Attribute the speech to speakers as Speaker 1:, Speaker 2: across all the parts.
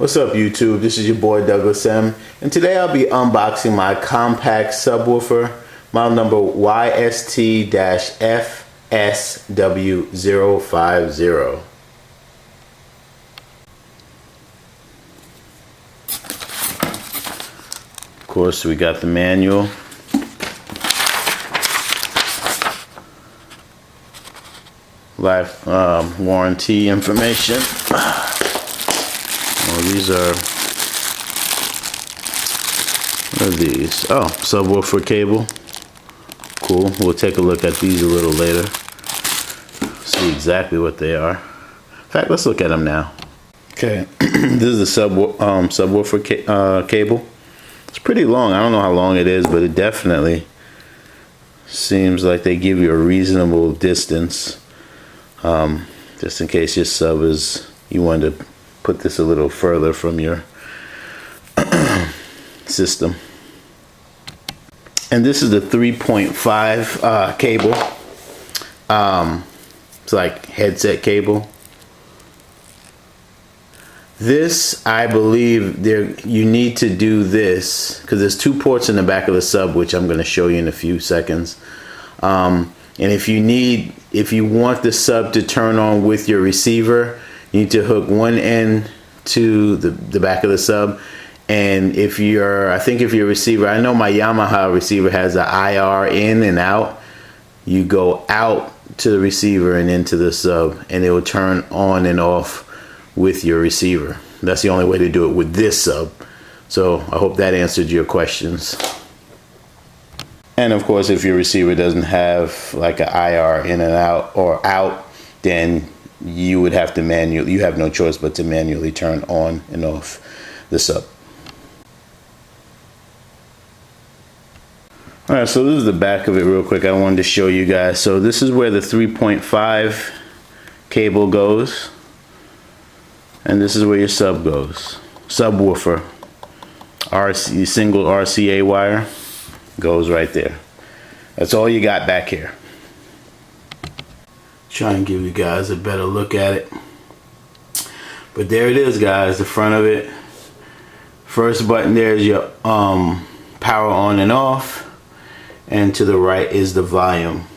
Speaker 1: What's up YouTube? This is your boy Douglas M, and today I'll be unboxing my compact subwoofer, model number Yst-Fsw050. Of course, we got the manual. Life warranty information. Oh, these are, what are these? Oh, subwoofer cable. Cool. We'll take a look at these a little later. See exactly what they are. In fact, let's look at them now. Okay, this is the subwoofer cable. It's pretty long. I don't know how long it is, but it definitely seems like they give you a reasonable distance. Just in case your sub is, you want to put this a little further from your system. And this is the 3.5 cable. It's like headset cable. This, I believe, you need to do this because there's two ports in the back of the sub, which I'm going to show you in a few seconds. And if you want the sub to turn on with your receiver, you need to hook one end to the back of the sub. And if your receiver, I know my Yamaha receiver has an IR in and out. You go out to the receiver and into the sub, and it will turn on and off with your receiver. That's the only way to do it with this sub. So I hope that answered your questions. And of course, if your receiver doesn't have like an IR in and out or out, then you would have to you have no choice but to manually turn on and off the sub. All right, so this is the back of it real quick. I wanted to show you guys. So this is where the 3.5 cable goes. And this is where your sub goes. Subwoofer. Single RCA wire goes right there. That's all you got back here. Try and give you guys a better look at it. But there it is, guys, the front of it. First button there is your power on and off, and to the right is the volume.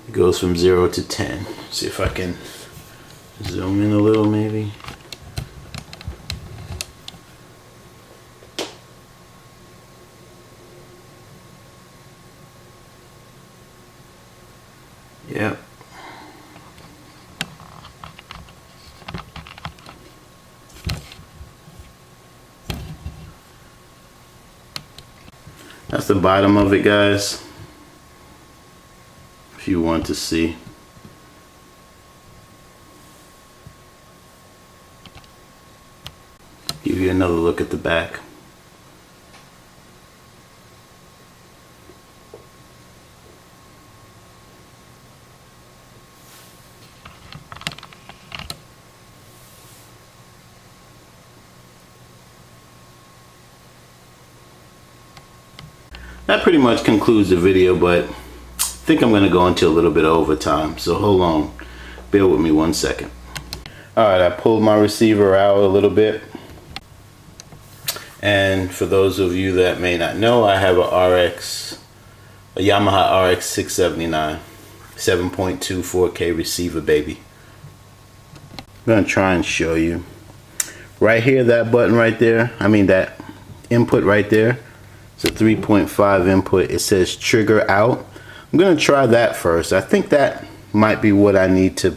Speaker 1: It goes from 0 to 10. Let's see if I can zoom in a little maybe. Yep. That's the bottom of it, guys. If you want to see. Give you another look at the back. That pretty much concludes the video, but I think I'm going to go into a little bit of overtime, so hold on, bear with me 1 second. Alright, I pulled my receiver out a little bit, and for those of you that may not know, I have a Yamaha RX 679 7.2 4K receiver, baby. I'm going to try and show you. Right here, that button right there, that input right there, it's a 3.5 input. It says trigger out. I'm going to try that first. I think that might be what I need to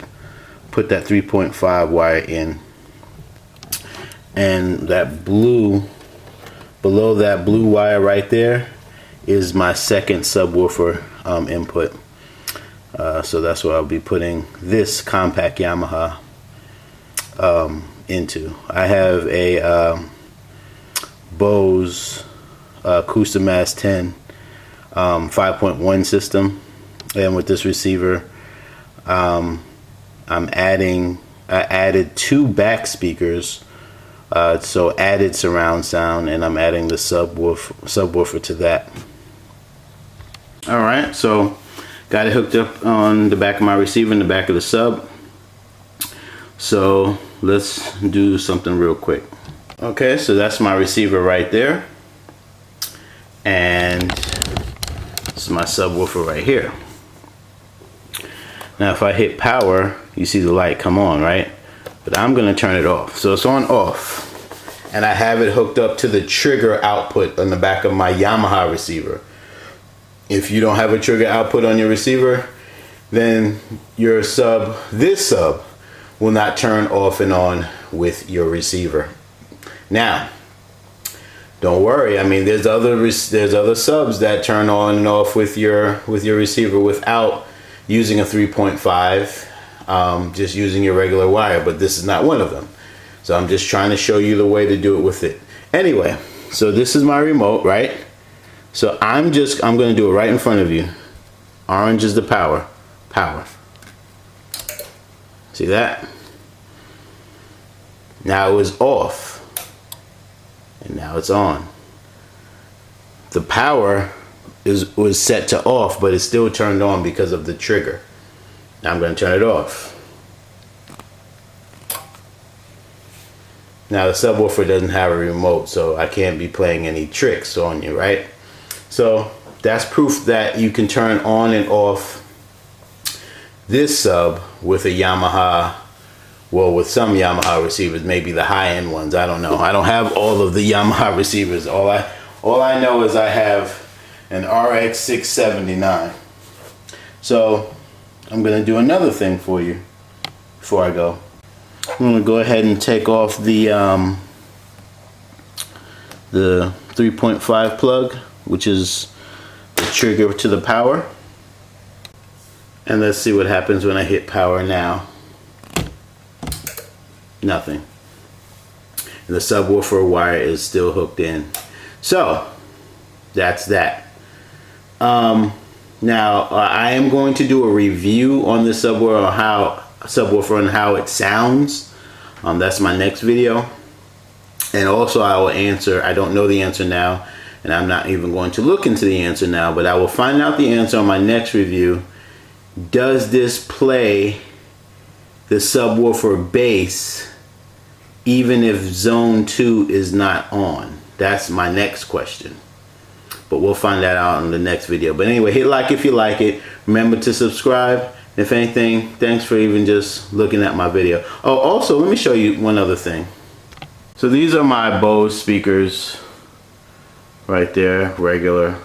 Speaker 1: put that 3.5 wire in. And that blue, below that blue wire right there is my second subwoofer input. So that's what I'll be putting this compact Yamaha into. I have a Bose Acoustic 10 5.1 system, and with this receiver I added two back speakers, so added surround sound, and I'm adding the subwoofer to that. Alright, so got it hooked up on the back of my receiver in the back of the sub. So let's do something real quick. Okay, so that's my receiver right there. And this is my subwoofer right here. Now if I hit power, you see the light come on, right? But I'm gonna turn it off. So it's on off. And I have it hooked up to the trigger output on the back of my Yamaha receiver. If you don't have a trigger output on your receiver, then your sub, this sub, will not turn off and on with your receiver. Now, don't worry. I mean, there's other subs that turn on and off with your receiver without using a 3.5, just using your regular wire. But this is not one of them. So I'm just trying to show you the way to do it with it. Anyway, so this is my remote, right? So I'm going to do it right in front of you. Orange is the power. Power. See that? Now it was off. And now it's on. The power was set to off, but it's still turned on because of the trigger. Now I'm going to turn it off. Now the subwoofer doesn't have a remote, so I can't be playing any tricks on you, right? So that's proof that you can turn on and off this sub with a Yamaha, well, with some Yamaha receivers, maybe the high-end ones, I don't know. I don't have all of the Yamaha receivers. All I know is I have an RX679. So I'm gonna do another thing for you before I go. I'm gonna go ahead and take off the 3.5 plug, which is the trigger to the power. And let's see what happens when I hit power now. Nothing. And the subwoofer wire is still hooked in. So that's that. Now I am going to do a review on the subwoofer and how it sounds. That's my next video. And also I will answer, I don't know the answer now, and I'm not even going to look into the answer now, but I will find out the answer on my next review. Does this play the subwoofer bass even if zone 2 is not on? That's my next question. But we'll find that out in the next video. But anyway, hit like if you like it. Remember to subscribe. If anything, thanks for even just looking at my video. Oh, also, let me show you one other thing. So these are my Bose speakers right there, regular.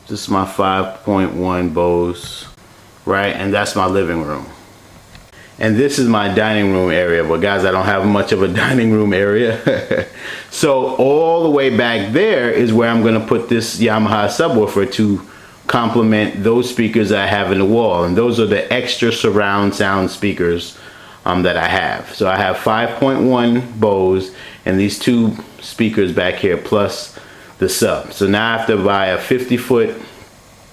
Speaker 1: This is my 5.1 Bose, right? And that's my living room. And this is my dining room area. But guys, I don't have much of a dining room area. So all the way back there is where I'm gonna put this Yamaha subwoofer to complement those speakers that I have in the wall. And those are the extra surround sound speakers that I have. So I have 5.1 Bose and these two speakers back here plus the sub. So now I have to buy a 50-foot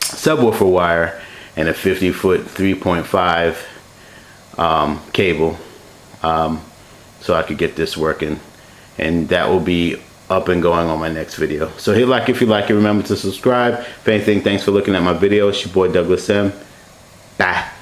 Speaker 1: subwoofer wire and a 50-foot 3.5 cable so I could get this working, and that will be up and going on my next video. So hit like if you like it. Remember to subscribe. If anything, thanks for looking at my video. It's your boy Douglas M. Bye.